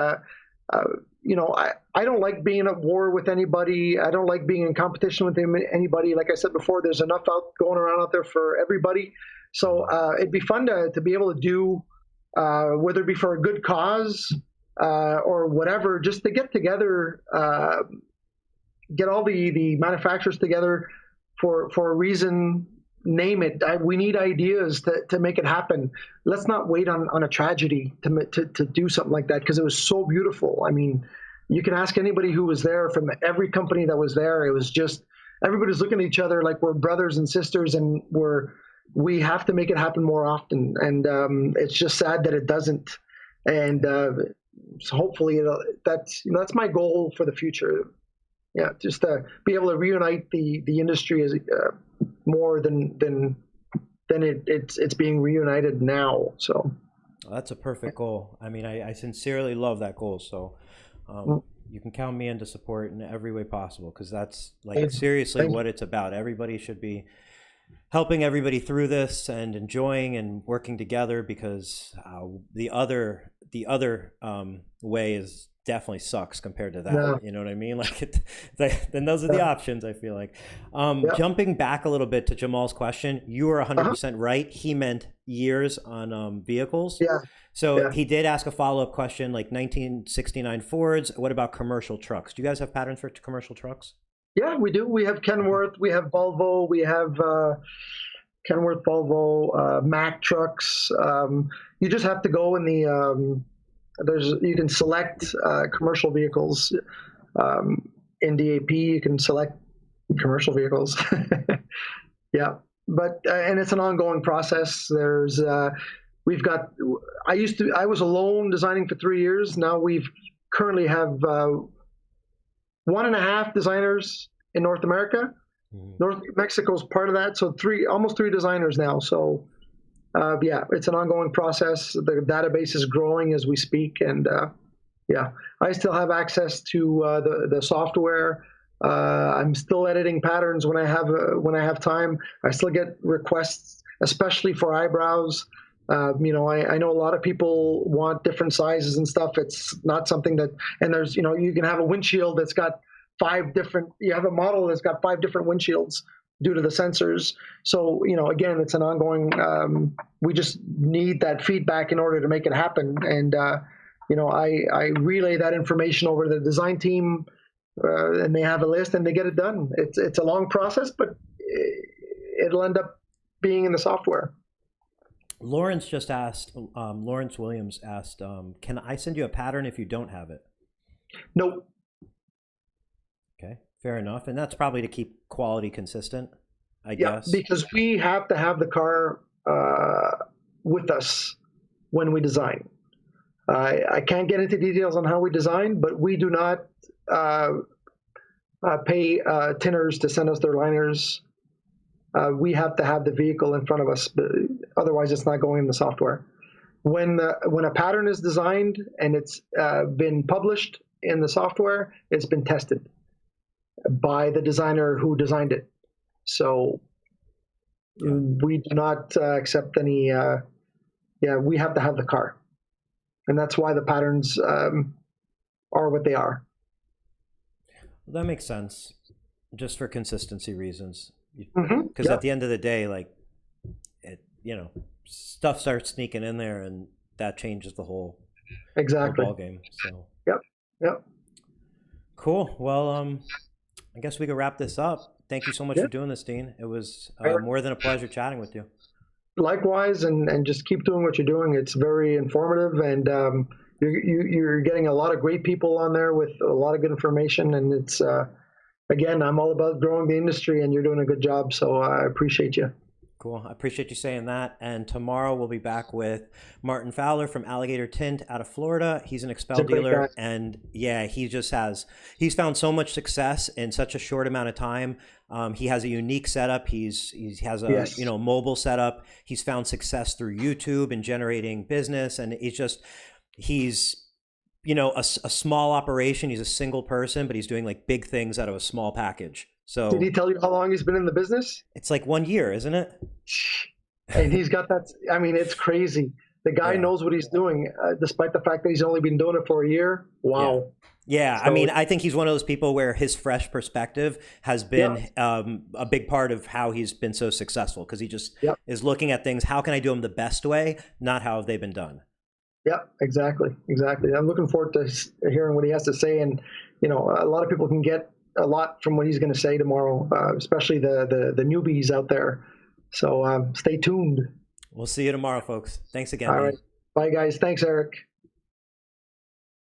I don't like being at war with anybody. I don't like being in competition with anybody. Like I said before, there's enough going around out there for everybody. So it'd be fun to be able to do, whether it be for a good cause or whatever, just to get together, get all the manufacturers together for a reason. Name it. We need ideas to make it happen. Let's not wait on a tragedy to do something like that, because it was so beautiful. I mean, you can ask anybody who was there from every company that was there. It was just everybody's looking at each other like we're brothers and sisters, and we have to make it happen more often. And it's just sad that it doesn't. And so hopefully that's my goal for the future. Yeah, just to be able to reunite the industry as more than it's being reunited now. So That's a perfect goal. I mean, I sincerely love that goal. So you can count me in to support in every way possible, because that's like seriously thank you. what it's about. Everybody should be helping everybody through this and enjoying and working together, because the other way is definitely sucks compared to that. Yeah. You know what I mean? Then those are the options, I feel like. Yeah. Jumping back a little bit to Jamal's question, you were 100% right. He meant years on vehicles. Yeah. So Yeah. he did ask a follow-up question, like 1969 Fords. What about commercial trucks? Do you guys have patterns for commercial trucks? Yeah, we do. We have Kenworth, we have Volvo, we have Kenworth, Volvo, Mack trucks. You just have to go in the you can select commercial vehicles in DAP. You can select commercial vehicles. Yeah, but and it's an ongoing process. There's we've got. I was alone designing for 3 years. Now we've currently have 1.5 designers in North America. North Mexico's part of that, so almost three designers now. So yeah, it's an ongoing process. The database is growing as we speak, and yeah, I still have access to the software. I'm still editing patterns when I have time. I still get requests, especially for eyebrows. I know a lot of people want different sizes and stuff. It's not something that, and there's, you can have a windshield that's got you have a model that's got 5 different windshields due to the sensors. So, again, it's an ongoing, we just need that feedback in order to make it happen. And, I relay that information over to the design team, and they have a list and they get it done. It's a long process, but it'll end up being in the software. Lawrence Williams asked, can I send you a pattern if you don't have it? Nope. Okay, fair enough. And that's probably to keep quality consistent, I guess. Because we have to have the car with us when we design. I can't get into details on how we design, but we do not pay tinners to send us their liners. We have to have the vehicle in front of us, but otherwise it's not going in the software. When a pattern is designed and it's been published in the software, it's been tested. by the designer who designed it. So we do not accept any. We have to have the car, and that's why the patterns are what they are. That makes sense, just for consistency reasons. Mm-hmm. Because at the end of the day, like, it, stuff starts sneaking in there, and that changes the whole ball game. So Yep. Cool. Well, I guess we could wrap this up. Thank you so much for doing this, Dean. It was more than a pleasure chatting with you. Likewise, and just keep doing what you're doing. It's very informative, and you're getting a lot of great people on there with a lot of good information. And it's again, I'm all about growing the industry, and you're doing a good job. So I appreciate you. Cool. I appreciate you saying that. And tomorrow we'll be back with Martin Fowler from Alligator Tint out of Florida. He's an XPEL dealer. And yeah, he's found so much success in such a short amount of time. He has a unique setup. He has a mobile setup. He's found success through YouTube and generating business. And he's a small operation. He's a single person, but he's doing like big things out of a small package. So did he tell you how long he's been in the business? It's like 1 year, isn't it? And he's got that. I mean, it's crazy. The guy knows what he's doing, despite the fact that he's only been doing it for a year. Wow. Yeah. So, I mean, I think he's one of those people where his fresh perspective has been a big part of how he's been so successful, because he just is looking at things. How can I do them the best way, not how have they been done? Yeah, exactly. I'm looking forward to hearing what he has to say. And, a lot of people can get a lot from what he's going to say tomorrow, especially the newbies out there. So stay tuned. We'll see you tomorrow, folks. Thanks again. All right. Bye, guys. Thanks, Eric.